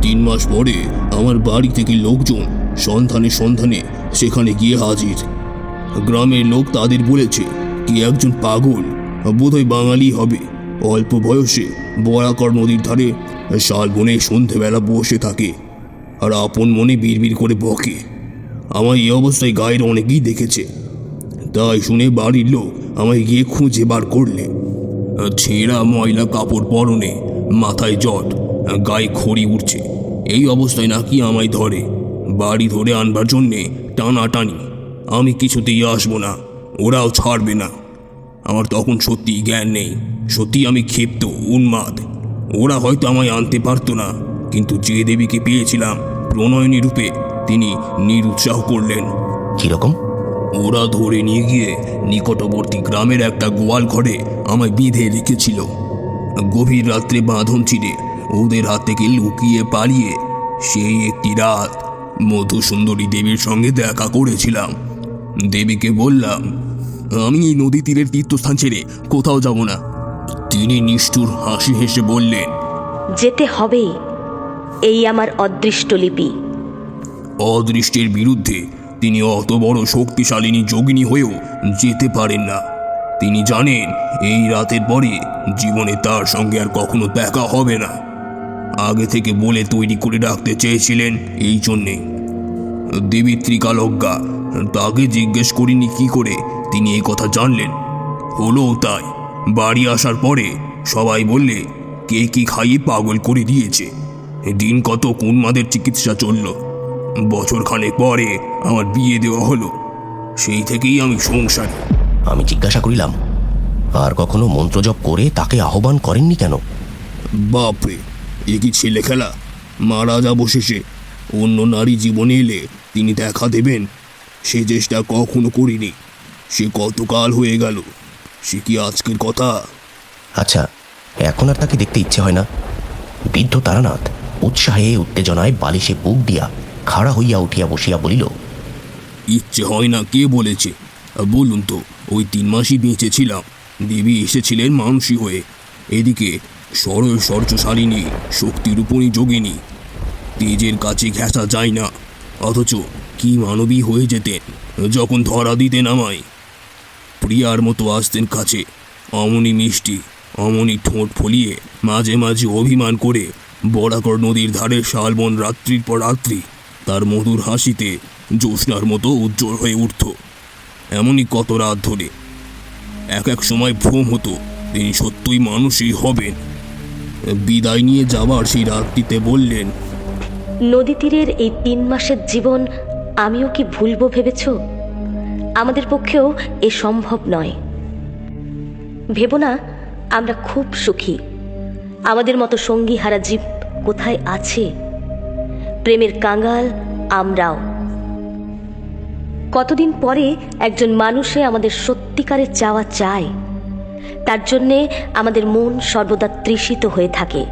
3 মাস পরে আমার বাড়ি থেকে লোকজন সন্ধানে সন্ধানে সেখানে গিয়ে হাজির। গ্রামের লোক তাদের বলেছে কি একজন পাগল, বোধহয় বাঙালি হবে, অল্প বয়সে বরাকর নদীর ধারে শালবনে সন্ধেবেলা বসে থাকে আর আপন মনে বিড়বিড় করে বকে। আমার এই অবস্থায় গায়ের অনেকেই দেখেছে। তাই শুনে বাড়ির লোক আমায় গিয়ে খুঁজে বার করলে। ছেঁড়া ময়লা কাপড় পরনে, মাথায় জট, গায়ে খড়ি উঠছে। এই অবস্থায় নাকি আমায় ধরে, বাড়ি ধরে আনবার জন্যে টানাটানি। আমি কিছুতেই আসবো না, ওরাও ছাড়বে না। আমার তখন সত্যিই জ্ঞান নেই, সত্যি আমি ক্ষিপ্ত, উন্মাদ। ওরা হয়তো আমায় আনতে পারতো না, কিন্তু যে দেবীকে পেয়েছিলাম প্রণয়নী রূপে তিনি নিরুৎসাহ করলেন। কিরকম? ওরা ধরে নিয়ে গিয়ে নিকটবর্তী গ্রামের একটা গোয়াল ঘরে আমায় বেঁধে রেখেছিল। গভীর রাত্রে বাঁধন ছিঁড়ে ওদের হাত থেকে লুকিয়ে পালিয়ে সেই একটি রাত মধুসুন্দরী দেবীর সঙ্গে দেখা করেছিলাম। দেবীকে বললাম, আমি এই নদী তীরের তীর্থস্থান ছেড়ে কোথাও যাব না। তিনি নিষ্ঠুর হাসি হেসে বললেন, যেতে হবে, এই আমার অদৃষ্ট লিপি। অদৃষ্টের বিরুদ্ধে তিনি অত বড় শক্তিশালিনী যোগিনী হয়েও যেতে পারেন না। তিনি জানেন এই রাতের পরে জীবনে তার সঙ্গে আর কখনো দেখা হবে না। আগে থেকে বলে তৈরি করে রাখতে চেয়েছিলেন এই জন্যে। দেবী ত্রিকালজ্ঞা তাকে জিজ্ঞেস করিনি কি করে তিনি এই কথা জানলেন। হলো তাই, বাড়ি আসার পরে সবাই বললে কে কি খাইয়ে পাগল করে দিয়েছে। দিন কত উন্মাদের চিকিৎসা চলল। বছরখানেক পরে আমার বিয়ে দেওয়া হলো। সেই থেকেই আমি সংসারী। আমি জিজ্ঞাসা করিলাম, আর কখনো মন্ত্রজপ করে তাকে আহ্বান করেননি কেন? বাপরে, এ কি ছেলে খেলা! মারা যাব শেষে অন্য নারী জীবনে এলে তিনি দেখা দেবেন, সে চেষ্টা কখনো করিনি। সে কতকাল হয়ে গেল, সে কি আজকের কথা? আচ্ছা, এখন আর তাকে দেখতে ইচ্ছে হয় না? বৃদ্ধ তারানাথ উৎসাহে উত্তেজনায় বালিশে বুক দিয়া খাড়া হইয়া উঠিয়া বসিয়া বলিল, ইচ্ছে হয় না কে বলেছে? বলুন তো, ওই 3 মাসই বেঁচেছিলাম। দেবী এসেছিলেন মানসী হয়ে। এদিকে সরল সর্যশালিনী শক্তিরূপণী যোগিনী, তেজের কাছে ঘেঁষা যায় না, অথচ কি মানবী হয়ে যেতেন যখন ধরা দিতেন আমায়। প্রিয়ার মতো আসতেন কাছে, অমনি মিষ্টি, অমনি ঠোঁট ফলিয়ে মাঝে মাঝে অভিমান করে বরাকর নদীর ধারে শালবন রাত্রির পর রাত্রি তার মধুর হাসিতে জ্যোৎস্নার মতো উজ্জ্বল হয়ে উঠত। এমনই কত রাত ধরে। এক এক সময় ভ্রম হতো তিনি সত্যই মানুষই হবেন। বিদায় নিয়ে যাবার সেই রাত্রিতে বললেন, নদী তীরের এই 3 মাসের জীবন আমিও কি ভুলবো ভেবেছ? আমাদের পক্ষেও এ সম্ভব নয়। ভেবো না আমরা খুব সুখী। আমাদের মতো সঙ্গী হারা জীব কোথায় আছে? প্রেমের কাঙ্গাল আমরাও। কতদিন পরে একজন মানুষে আমাদের সত্যিকারের চাওয়া চায়। তার জন্যে আমাদের মন সর্বদা তৃষিত হয়ে থাকে,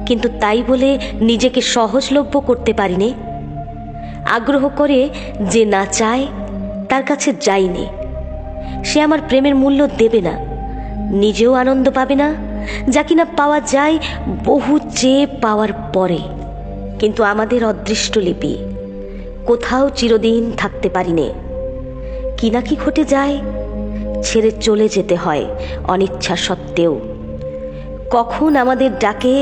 কিন্তু তাই বলে নিজেকে সহজলভ্য করতে পারিনে। আগ্রহ করে যে না চায় তার কাছে যাইনে। সে আমার প্রেমের মূল্য দেবে না, নিজেও আনন্দ পাবে না, যা কিনা পাওয়া যায় বহু চেয়ে পাওয়ার পরে। কিন্তু আমাদের অদৃষ্ট লিপি কোথাও চিরদিন থাকতে পারিনে। কি না কি ঘটে যায়, ছেড়ে চলে যেতে হয় অনিচ্ছা সত্ত্বেও। কখন আমাদের ডাকে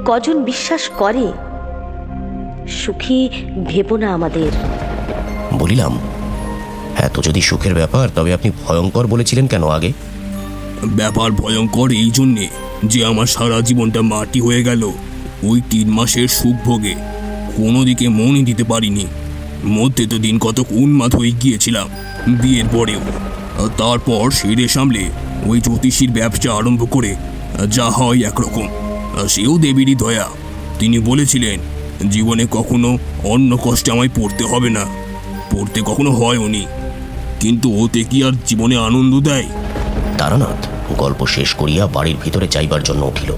কজন বিশ্বাস করে? সুখী ভেবো না আমাদের। বলিলাম, এত যদি সুখের ব্যাপার, তবে আপনি ভয়ঙ্কর বলেছিলেন কেন আগে? ব্যাপার ভয়ঙ্কর এই জন্যে যে আমার সারা জীবনটা মাটি হয়ে গেল ওই 3 মাসের সুখ ভোগে। কোনো দিকে মনই দিতে পারিনি। মধ্যে তো দিন কতক উন্মাদ হয়ে গিয়েছিলাম বিয়ের পরেও। তারপর সেরে সামলে ওই জ্যোতিষীর ব্যবসা আরম্ভ করে যা হয় একরকম। সেও দেবীরই দয়া। তিনি বলেছিলেন জীবনে কখনো অন্য কষ্টে আমায় পড়তে হবে না। পড়তে কখনো হয়ও নি, কিন্তু ওতে কি আর জীবনে আনন্দ দেয়? তারানাথ গল্প শেষ করিয়া বাড়ির ভিতরে যাইবার জন্য উঠিল।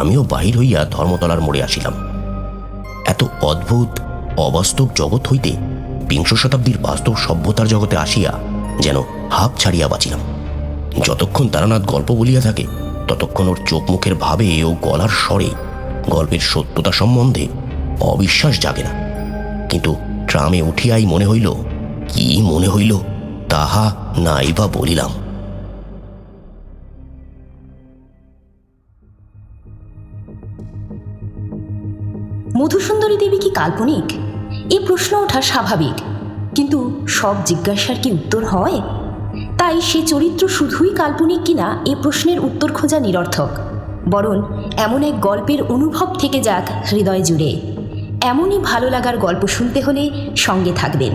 আমিও বাহির হইয়া ধর্মতলার মোড়ে আসিলাম। এত অদ্ভুত অবাস্তব জগৎ হইতে 20 শতাব্দীর বাস্তব সভ্যতার জগতে আসিয়া যেন হাঁপ ছাড়িয়া বাঁচিলাম। যতক্ষণ তারানাথ গল্প বলিয়া থাকে ততক্ষণ ওর চোখ মুখের ভাবে ও গলার স্বরে গল্পের সত্যতা সম্বন্ধে অবিশ্বাস জাগে না। কিন্তু ট্রামে উঠিয়াই মনে হইল, কি মনে হইল তাহা নাই বা বলিলাম। মধুসুন্দরী দেবী কি কাল্পনিক? এই প্রশ্ন ওঠা স্বাভাবিক, কিন্তু সব জিজ্ঞাসার কি উত্তর হয়? তাই সে চরিত্র শুধুই কাল্পনিক কিনা এ প্রশ্নের উত্তর খোঁজা নিরর্থক। বরং এমন এক গল্পের অনুভব থেকে যাক হৃদয় জুড়ে। এমনই ভালো লাগার গল্প শুনতে হলে সঙ্গে থাকবেন।